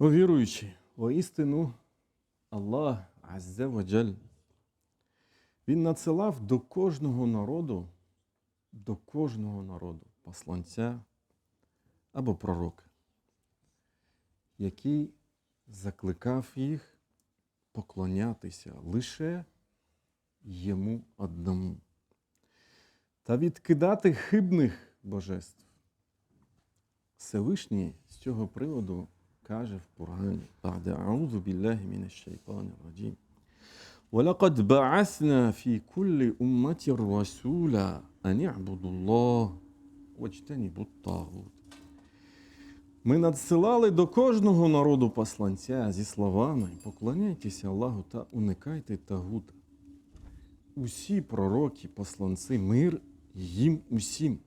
О віруючі, воістину Аллах Аззе ва Джаль, Він надсилав до кожного народу посланця або пророка, який закликав їх поклонятися лише йому одному та відкидати хибних божеств. Всевишній з цього приводу каже в Корані: «А'удзу білляхі мінаш-шайтанір раджім. وَلَقَدْ بَعَثْنَا فِي كُلِّ أُمَّةٍ رَسُولًا أَنِ اعْبُدُوا اللَّهَ وَاجْتَنِبُوا الطَّاغُوتَ». Ми надсилали до кожного народу посланця зі словами: «Поклоняйтеся Аллаху та уникайте тагута». Усі пророки, посланці, мир їм усім.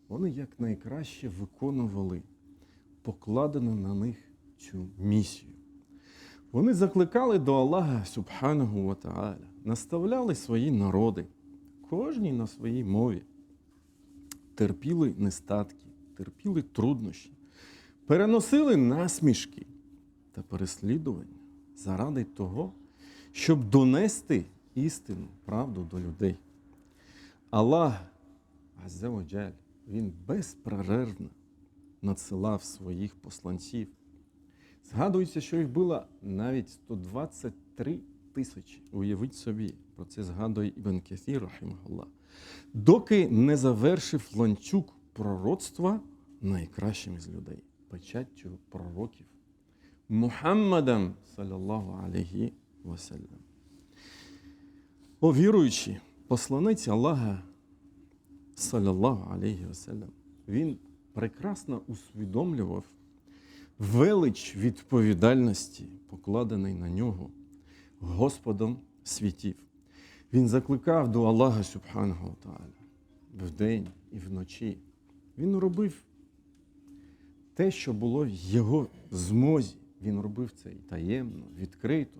Вони якнайкраще виконували покладену на них цю місію. Вони закликали до Аллаха Субханаху ва Та'аля, наставляли свої народи, кожній на своїй мові, терпіли нестатки, терпіли труднощі, переносили насмішки та переслідування заради того, щоб донести істину, правду до людей. Аллах Аззе ва Джаль, Він безперервно надсилав своїх посланців. Згадується, що їх було навіть 123 тисячі. Уявіть собі, про це згадує Ібн Кафір, рахімахуллах. Доки не завершив ланцюг пророцтва найкращим із людей, печаттю пророків, Мухаммадом, саллаллаху алейхі вассалям. О віруючі, посланець Аллаха, саллаллаху алейхі вассалям, він прекрасно усвідомлював велич відповідальності, покладений на нього Господом світів. Він закликав до Аллаха Субханаху ва Та'аля вдень і вночі. Він робив те, що було в його змозі. Він робив це і таємно, відкрито.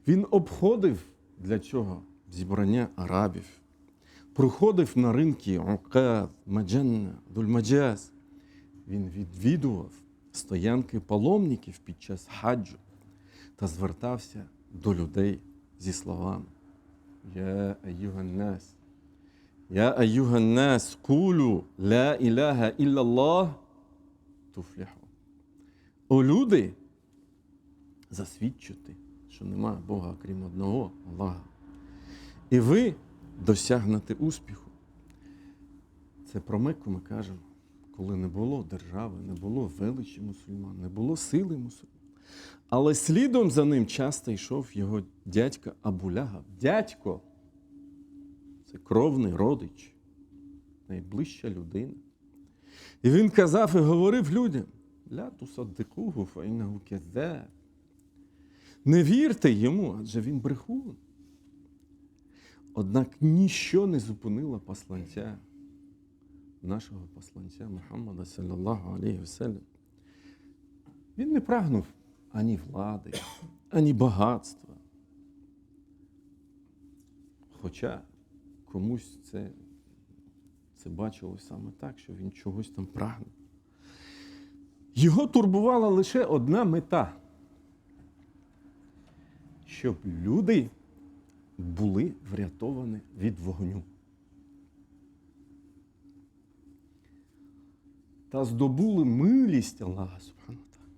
Він обходив для цього зібрання арабів, проходив на ринки Укад, Маджанна, Дуль-Маджаз. Він відвідував стоянки паломників під час хаджу та звертався до людей зі словами: «Я аюганнас, я аюганнас, кулю ла іляха іллаллах туфліху». О люди, засвідчити, що немає Бога, крім одного Аллаха, і ви досягнете успіху. Це про Мекку ми кажемо, коли не було держави, не було величі мусульман, не було сили мусульман. Але слідом за ним часто йшов його дядько Абу Лягаб. Дядько – це кровний родич, найближча людина. І він казав і говорив людям: «Ля тусаддикуху фа іннаху каззаб». Не вірте йому, адже він брехун. Однак ніщо не зупинило посланця, нашого посланця Мухаммада, саллаллаху алейхі вассалям. Він не прагнув ані влади, ані багатства. Хоча комусь це бачилось саме так, що він чогось там прагнув. Його турбувала лише одна мета – щоб люди були врятовані від вогню та здобули милість Аллаха Субхану ва Та'аля.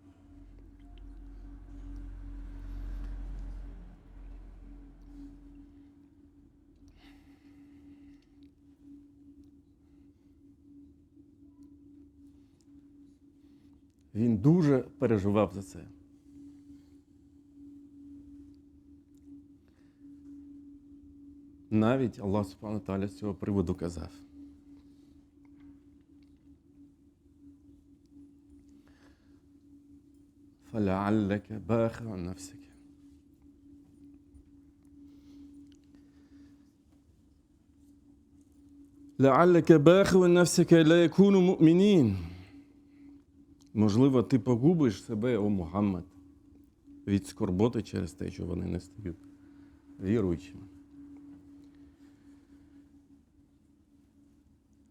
Він дуже переживав за це. Навіть Аллах Субхану ва Та'аля з цього приводу казав: فَلَعَلَّكَ بَاخِعٌ نَفْسَكَ لَعَلَّكَ بَاخِعٌ نَفْسَكَ لَا يَكُونُوا مُؤْمِنِينَ. Можливо, ти погубиш себе, о Мухаммад, від скорботи через те, що вони не стають віруючими.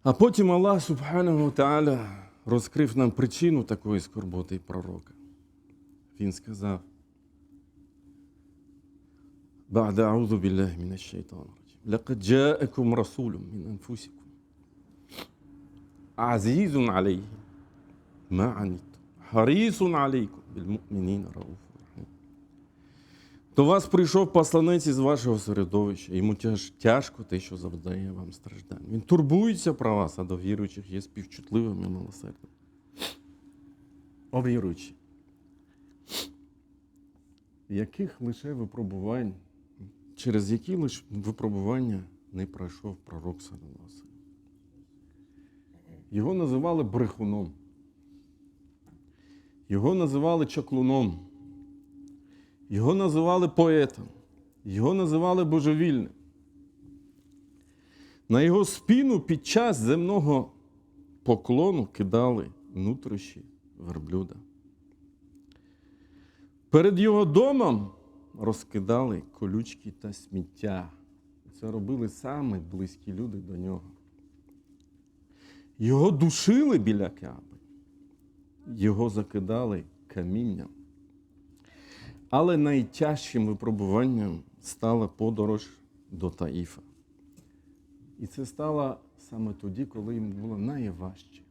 А потім Аллах Субханаху ва Та'аля розкрив нам причину такої скорботи пророка. він сказав: بعد أعوذ بالله من الشيطان الرجيم لقد جاءكم رسول من أنفسكم عزيز عليه ما عنتم حريص عليكم بالمؤمنين رؤوف رحيم. До вас прийшов посланець із вашого середовища. Йому тяжко те, що завдає вам страждань. Він турбується про вас, а до віруючих є співчутливим і милосердним. О віруючі, яких лише випробувань, через які лише випробування не пройшов пророк саллаллаху алейхи ва саллям. Його називали брехуном. Його називали чаклуном. Його називали поетом. Його називали божевільним. На його спину під час земного поклону кидали нутрощі верблюда. Перед його домом розкидали колючки та сміття. Це робили саме близькі люди до нього. Його душили біля Кааби. Його закидали камінням. Але найтяжчим випробуванням стала подорож до Таїфа. І це стало саме тоді, коли йому було найважче.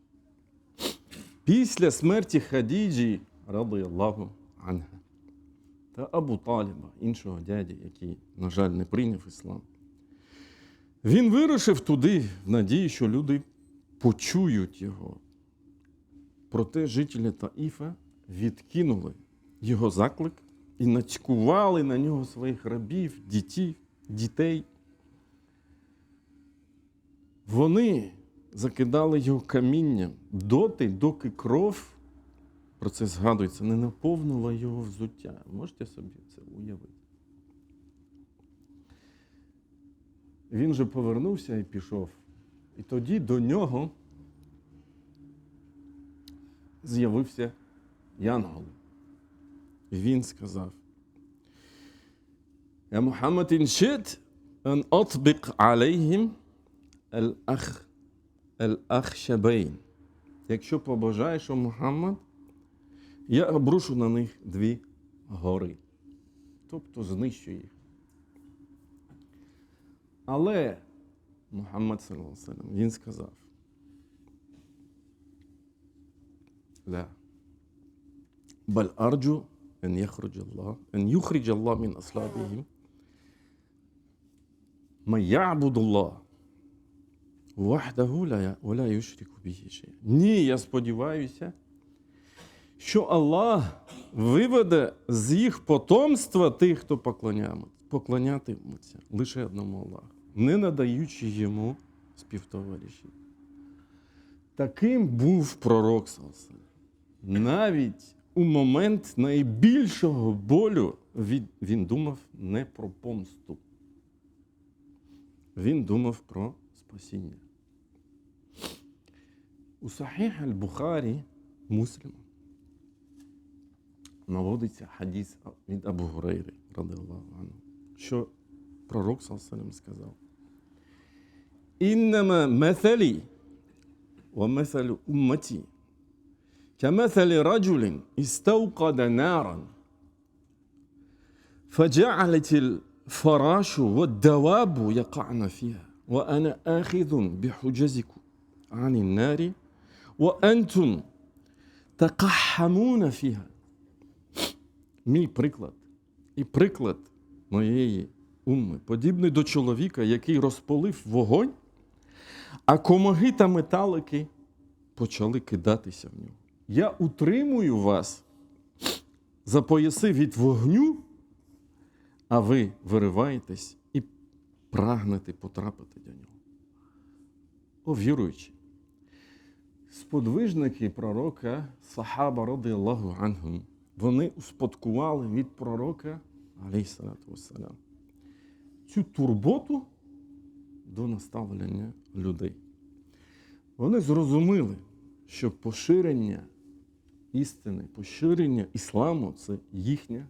Після смерті Хадіджі, радіяллаху анха, та Абу Таліба, іншого дяді, який, на жаль, не прийняв іслам, він вирушив туди в надії, що люди почують його. Проте жителі Таїфа відкинули його заклик і нацькували на нього своїх рабів, дітей. Вони закидали його камінням доти, доки кров, про це згадується, не наповнила його взуття. Можете собі це уявити? Він же повернувся і пішов. І тоді до нього з'явився янгол. І він сказав: «Я Мухаммад, ін шит ан атбик алейхим al-Ахшабейн». Якщо побажаєш, о Мухаммад, я обрушу на них 2 гори. Тобто знищу їх. Але Мухаммад, саллаллаху алейхи ва саллям, він сказав: «Ла, бал арджу ан юхридж Аллах мін аслабихим ма я'буду Аллах вахдаху ва ла юшрику біхі шай'ан». Ні, я сподіваюся, що Аллах виведе з їх потомства тих, хто поклонятимуться лише одному Аллаху, не надаючи йому співтоваришів. Таким був пророк саллаллаху алейхи ва саллям. Навіть у момент найбільшого болю він думав не про помсту. Він думав про спасіння. У Сахіх аль-Бухарі, Муслима, наводиться хадіс від Абу Гурейри, радіаллаху анху, що пророк саллаллаху алейхи ва саллям сказав: «Іннама масалі ва масалю умматі камасали раджулин істауқада наран فجعلت الفراش والدواب يقعن فيها وأنا آخذ بحجزكم عن النار وأنتم تقحمون فيها». Мій приклад і приклад моєї умми подібний до чоловіка, який розпалив вогонь, а комаги та металики почали кидатися в нього. Я утримую вас за пояси від вогню, а ви вириваєтесь і прагнете потрапити до нього. О віруючі, сподвижники пророка, сахаба радіаллаху анхум, вони успадкували від пророка, алейхіссалату вассалям, цю турботу до наставлення людей. Вони зрозуміли, що поширення істини, поширення ісламу – це їхня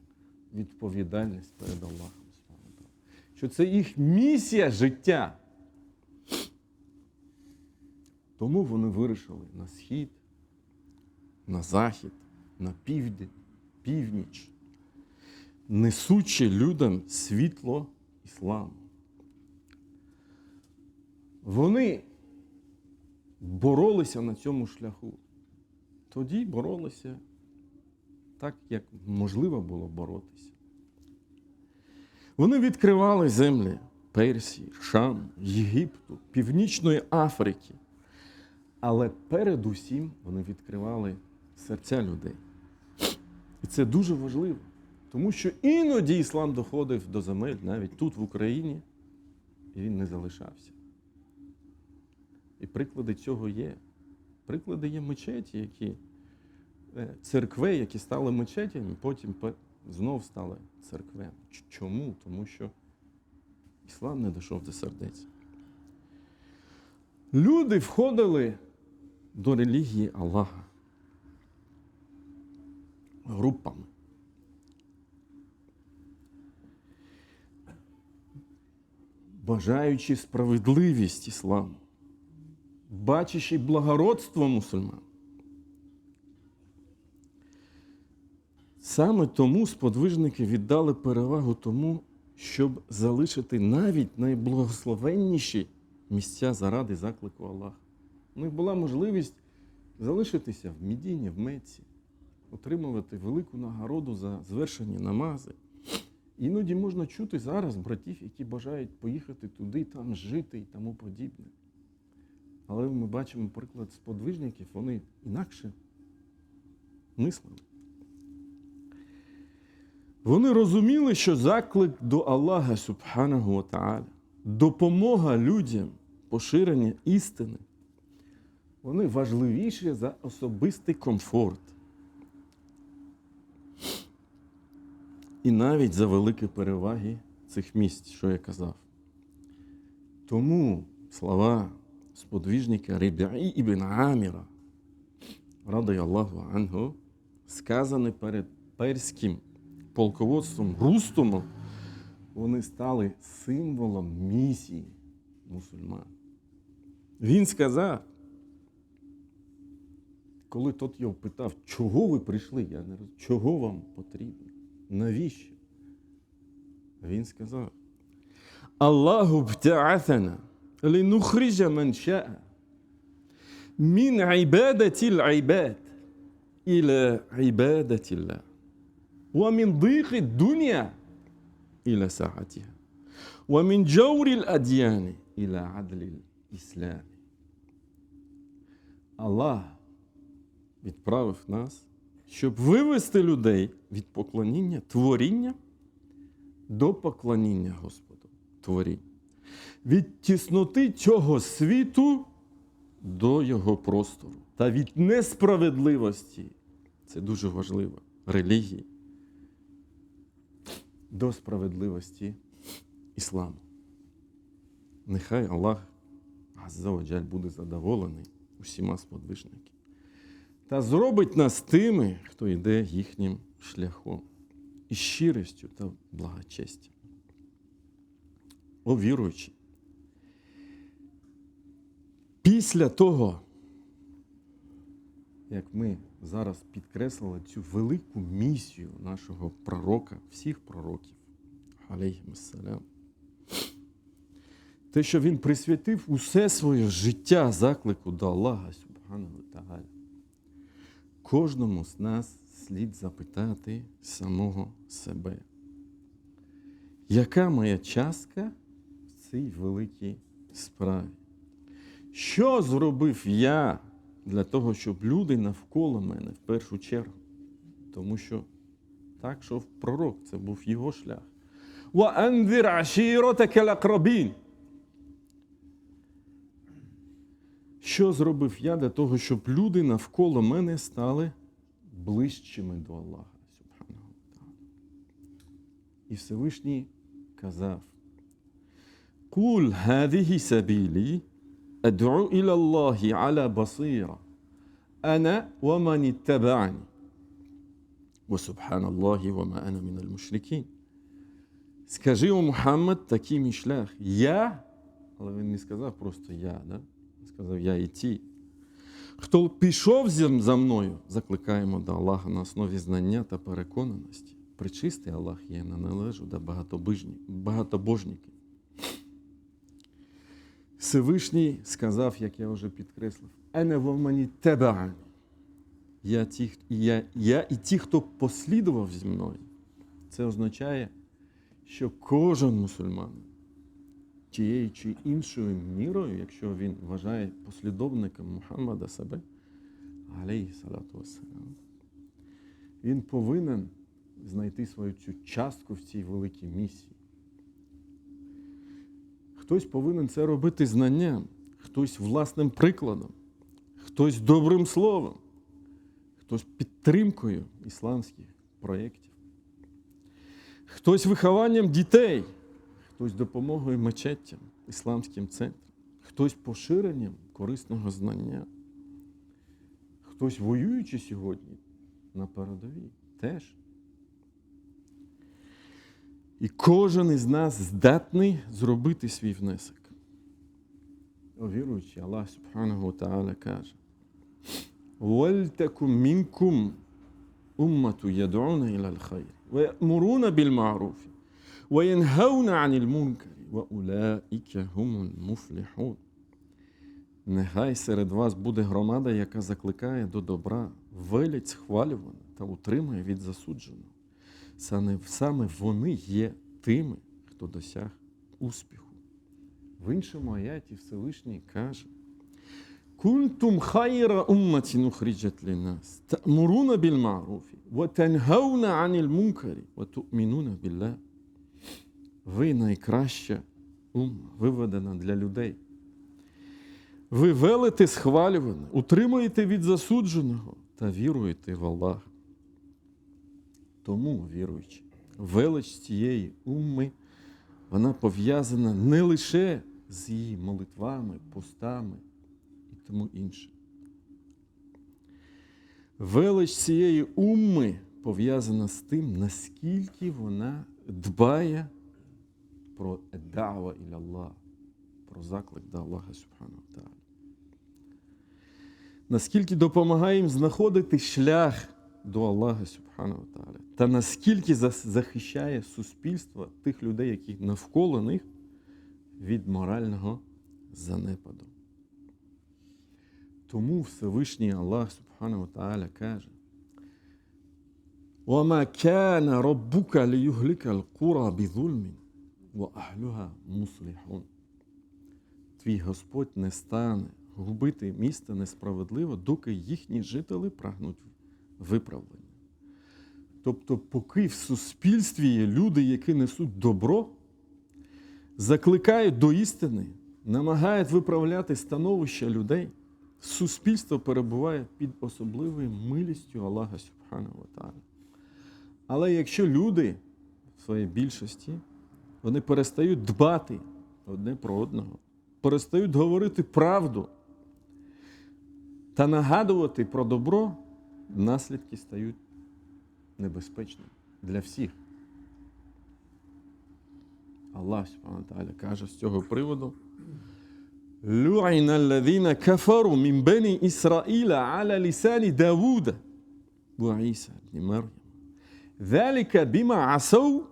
відповідальність перед Аллахом. Що це їх місія життя. Тому вони вирішили на схід, на захід, на південь північ, несучи людям світло ісламу. Вони боролися на цьому шляху. Тоді боролися так, як можливо було боротися. Вони відкривали землі Персії, Шам, Єгипту, Північної Африки. Але передусім вони відкривали серця людей. І це дуже важливо, тому що іноді іслам доходив до земель, навіть тут, в Україні, і він не залишався. І приклади цього є. Приклади є мечеті, церкви, які стали мечетями, потім знов стали церквами. Чому? Тому що іслам не дійшов до сердець. Люди входили до релігії Аллаха групами. Бажаючи справедливість ісламу, бачачи благородство мусульман. Саме тому сподвижники віддали перевагу тому, щоб залишити навіть найблагословенніші місця заради заклику Аллаха. У них була можливість залишитися в Медині, в Мекці, отримувати велику нагороду за звершені намази. Іноді можна чути зараз братів, які бажають поїхати туди, там жити і тому подібне. Але ми бачимо приклад сподвижників, вони інакше мислили. Вони розуміли, що заклик до Аллаха, Субханаху ва Та'аля, допомога людям, поширення істини, вони важливіші за особистий комфорт. І навіть за великі переваги цих місць, що я казав. Тому слова сподвижника Рибі'i ібн Аміра, радіаллаху анху, сказані перед перським полководством Рустумом, вони стали символом місії мусульман. Він сказав, коли тот його питав, чого ви прийшли, я не розумію, чого вам потрібно, навіщо? Він сказав, Аллаху бта'аthana линухриджа ман ша'a мін ібадатил ібад іля ібадатилlah. ومن ضيق الدنيا إلى ساعتها ومن جور الأديان إلى عدل الإسلام. Аллах відправив нас, щоб вивести людей від поклоніння творіння до поклоніння Господу творіння. Від тісноти цього світу до його простору. Та від несправедливості, це дуже важливо, релігії, до справедливості ісламу. Нехай Аллах Азза ва Джаль буде задоволений усіма сподвижниками та зробить нас тими, хто йде їхнім шляхом із щирістю та благочестям. О віруючі, після того, як ми зараз підкреслили цю велику місію нашого пророка, всіх пророків, алейхімуссалям, те, що він присвятив усе своє життя заклику до Аллаха, Субханаху ва Та'аля, кожному з нас слід запитати самого себе, яка моя частка в цій великій справі? Що зробив я для того, щоб люди навколо мене в першу чергу? Тому що так йшов пророк, це був його шлях. وَأَنذِرْ عَشِيرَتَكَ الْأَقْرَبِينَ. Що зробив я для того, щоб люди навколо мене стали ближчими до Аллаха, Субханаху ва Та'аля? І Всевишній казав, «Куль хадихі сабілі, ад'у іля Аллахі аля басира, ана ва ман іттаба'ні, ва субханаллахі ва ма ана міналь мушрикін». Скажи, о Мухаммад, такий мій шлях. Я, але він не сказав просто я, да? Він сказав, я і ті. Хто пішов за мною, закликаємо до Аллаха на основі знання та переконаності. Пречистий Аллах, я не належу до багатобожників. Всевишній сказав, як я вже підкреслив, «Ане вомані теба'ані». Я і ті, хто послідував зі мною. Це означає, що кожен мусульманин тією чи іншою мірою, якщо він вважає послідовником Мухаммада себе, алейхі салату вассалям, він повинен знайти свою цю частку в цій великій місії. Хтось повинен це робити знанням, хтось власним прикладом, хтось добрим словом, хтось підтримкою ісламських проєктів, хтось вихованням дітей, хтось допомогою мечеттям, ісламським центрам, хтось поширенням корисного знання, хтось воюючи сьогодні на передовій теж. І кожен із нас здатний зробити свій внесок. О віруючий, Аллах Субханаху ва Та'аля каже: «Вальтакум мінкум уммату яд'уна ілал хайр, ва я'муруна біл ма'руфі, ва янхауна анил мункарі, ва улаїка гумул муфлихун». Нехай серед вас буде громада, яка закликає до добра, велять схвалюване та утримує від засудженого. Саме вони є тими, хто досяг успіху. В іншому аяті Всевишній каже: «Кунтум хайра умматин ухриджат ліннас, та'муруна біл ма'руфі, ва танхауна анил мункарі, ва ту'мінуна біллах». Ви найкраща умма, виведена для людей. Ви велите схвалюване, утримуєте від засудженого та віруєте в Аллаха. Тому, віруючи, велич цієї умми, вона пов'язана не лише з її молитвами, постами і тому інше. Велич цієї умми пов'язана з тим, наскільки вона дбає про да'ва іля Аллах, про заклик до Аллаха Субхану ва Та'аля. Наскільки допомагає їм знаходити шлях до Аллаха Субхану ва Та'аля, та наскільки захищає суспільство тих людей, які навколо них, від морального занепаду. Тому Всевишній Аллах Субхану ва Та'аля каже: «Вама кана раббука ліюгліка ал-кура бізульмін, ва ахлюха муслихун». Твій Господь не стане губити місто несправедливо, доки їхні жителі прагнуть виправлення. Тобто, поки в суспільстві є люди, які несуть добро, закликають до істини, намагають виправляти становище людей, суспільство перебуває під особливою милістю Аллаха Субхану ва Та'аля. Але якщо люди в своїй більшості, вони перестають дбати одне про одного, перестають говорити правду та нагадувати про добро, наслідки стають небезпечними для всіх. Аллах Субхану ва Та'аля каже з цього приводу: «Лу'іна аллазіна кафару мін бені Ісраїля аля лісані Давуда ва Іса ібн Мар'ям. Заліка біма асау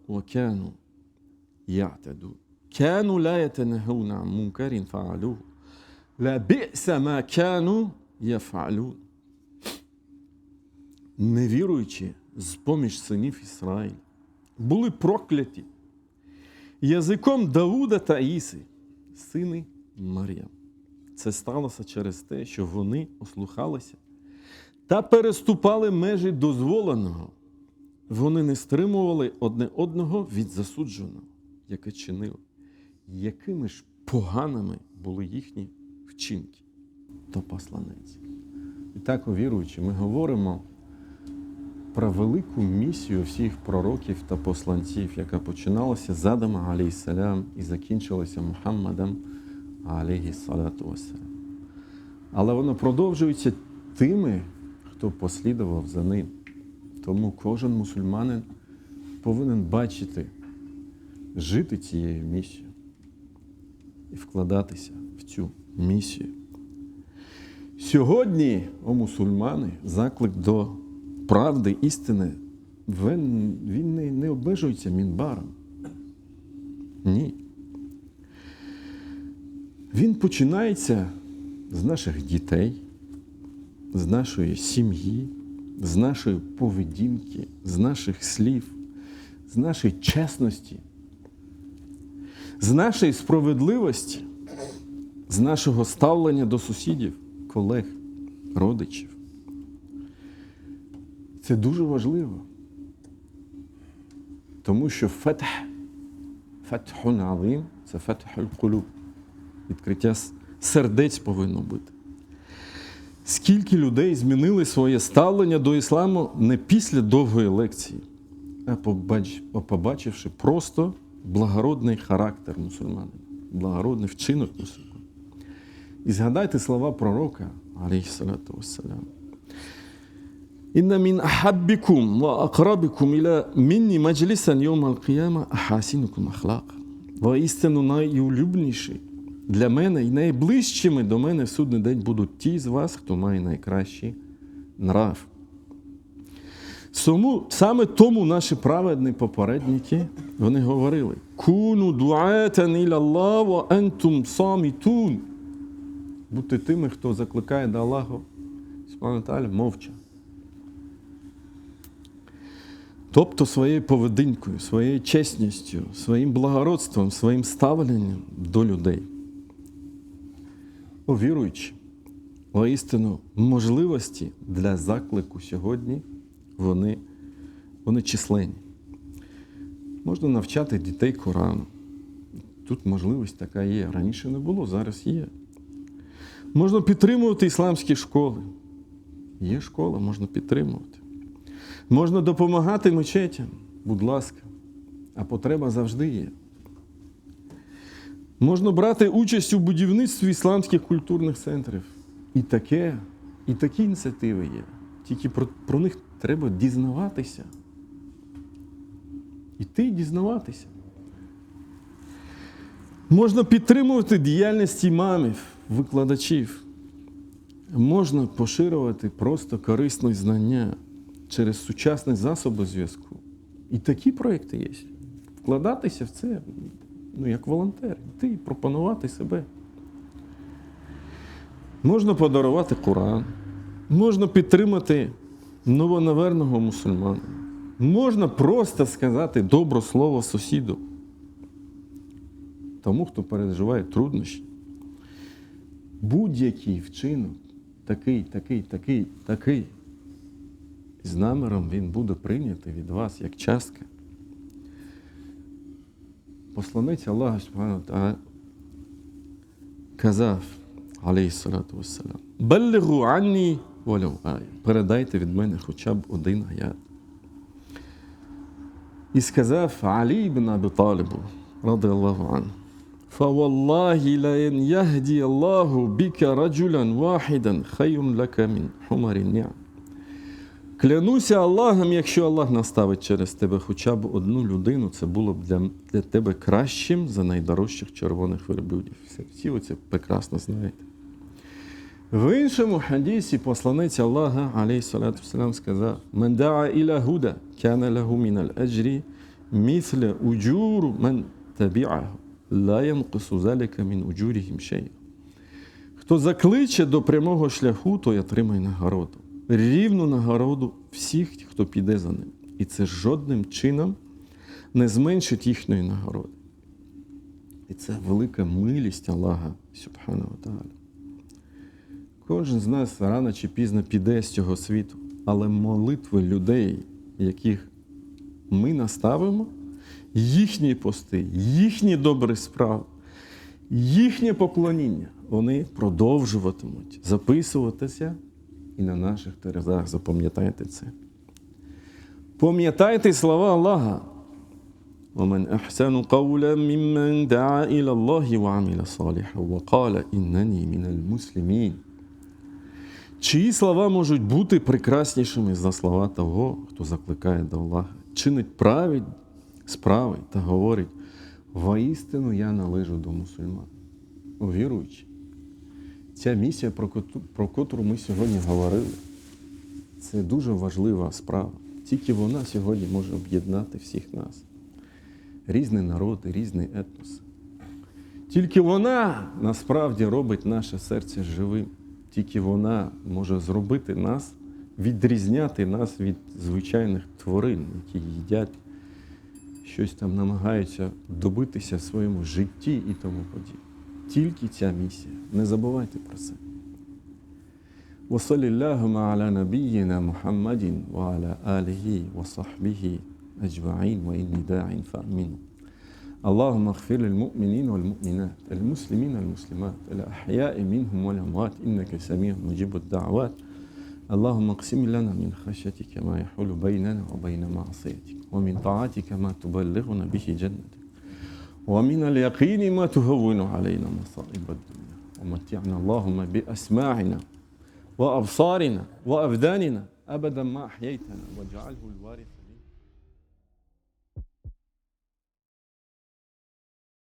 ва кану я'тадун. Кану ла ятанахауна ан мункарин фа'алуhu. Ла би'са ма кану яф'алун». Невіруючі з-поміж синів Ізраїля були прокляті язиком Давуда та Іси, сини Мар'ям. Це сталося через те, що вони ослухалися та переступали межі дозволеного. Вони не стримували одне одного від засудженого, яке чинили. Якими ж поганими були їхні вчинки? То посланець. І так, віруючи, ми говоримо про велику місію всіх пророків та посланців, яка починалася з Адама, алейхіссалям, і закінчилася Мухаммадом, алейхіссалату вассалям. Але вона продовжується тими, хто послідував за ним. Тому кожен мусульманин повинен бачити, жити цією місією і вкладатися в цю місію. Сьогодні, о мусульмани, заклик до правди, істини, він не обмежується мінбаром. Ні. Він починається з наших дітей, з нашої сім'ї, з нашої поведінки, з наших слів, з нашої чесності, з нашої справедливості, з нашого ставлення до сусідів, колег, родичів. Це дуже важливо. Тому що фатхун азим – це фатхуль кулуб. Відкриття сердець повинно бути. Скільки людей змінили своє ставлення до ісламу не після довгої лекції, а побачивши просто благородний характер мусульманина, благородний вчинок мусульман. І згадайте слова пророка, алейхіссалату вассалям. «Інна мін ахаббікум ва акрабікум іля мінні маджлісан йома ал-қияма ахасінукум ахлаqa». Воістину найулюбленіші для мене і найближчими до мене в судний день будуть ті з вас, хто має найкращий нрав. Саме тому наші праведні попередники, вони говорили: «Куну дуатан іля Аллах ва антум самітун». Будьте тими, хто закликає до Аллаху, субхану тааля, мовча. Тобто своєю поведінкою, своєю чесністю, своїм благородством, своїм ставленням до людей. О віруючі, воістину, можливості для заклику сьогодні, вони численні. Можна навчати дітей Корану. Тут можливість така є. Раніше не було, зараз є. Можна підтримувати ісламські школи. Є школа, можна підтримувати. Можна допомагати мечетям, будь ласка, а потреба завжди є. Можна брати участь у будівництві ісламських культурних центрів. І такі ініціативи є. Тільки про них треба дізнаватися. Іти і дізнаватися. Можна підтримувати діяльність імамів, викладачів. Можна поширювати просто корисні знання через сучасні засоби зв'язку. І такі проекти є. Вкладатися в це, як волонтер, йти і пропонувати себе. Можна подарувати Коран, можна підтримати новонаверного мусульмана, можна просто сказати добре слово сусіду, тому, хто переживає труднощі. Будь-який вчинок, такий, з наміром він буде прийнятий від вас як частка. Посланець Аллаха субхану тааля казав, алейхіссалату вассалям: «Баллигу анні валау ая». Передайте від мене хоча б один аят. І сказав Алі ібн Абі Талібу, радіаллаху анху: «Фаваллахі лаен яхді Аллаху біка раджулян вахідан хайрун лака мін хумарін ні'ам». Клянуся Аллахом, якщо Аллах наставить через тебе хоча б одну людину, це було б для тебе кращим за найдорожчих червоних верблюдів. Всі оце прекрасно знаєте. В іншому хадісі посланець Аллаха, алейхіссалату вассалям, сказав: «Мен да'a іля гуда, кяна лаху мінал аджрі, місля уджуру мен табі'аху, ла янкусу заліка мін уджуріхім шей'а». Хто закличе до прямого шляху, той отримає нагороду. Рівну нагороду всіх, хто піде за ним. І це жодним чином не зменшить їхньої нагороди. І це велика милість Аллаха, субхану тааля. Кожен з нас рано чи пізно піде з цього світу, але молитви людей, яких ми наставимо, їхні пости, їхні добрі справи, їхнє поклоніння, вони продовжуватимуть записуватися і на наших терезах. Запам'ятайте це. Пам'ятайте слова Аллаха: «Ваман ахсану қаулян мімман да'a іля Аллахі ва аміля саліха ва қала іннані мінал муслімін». Чиї слова можуть бути прекраснішими за слова того, хто закликає до Аллаха, чинить праведні справи та говорить: «Воістину я належу до мусульман». Віруючи, Ця місія, про котру ми сьогодні говорили, це дуже важлива справа. Тільки вона сьогодні може об'єднати всіх нас. Різні народи, різний етнос. Тільки вона насправді робить наше серце живим. Тільки вона може зробити нас, відрізняти нас від звичайних тварин, які їдять, щось там намагаються добитися в своєму житті і тому подібне. Тільки ця місія. Не забувайте про це. وصلى اللهم على نبينا محمد وعلى آله وصحبه أجمعين وإني داع فأمنوا اللهم اغفر للمؤمنين والمؤمنات المسلمين والمسلمات الأحياء منهم والأموات إنك سميع مجيب الدعوات اللهم اقسم لنا من خشيتك ما يحول بيننا وبين معصيتك ومن طاعتك ما تبلغنا به جنتك ومن اليقين ما تهون علينا مصائب الدنيا ومتعنا اللهم بأسماعنا وأبصارنا وأبداننا أبدا ما أحييتنا واجعله الوارث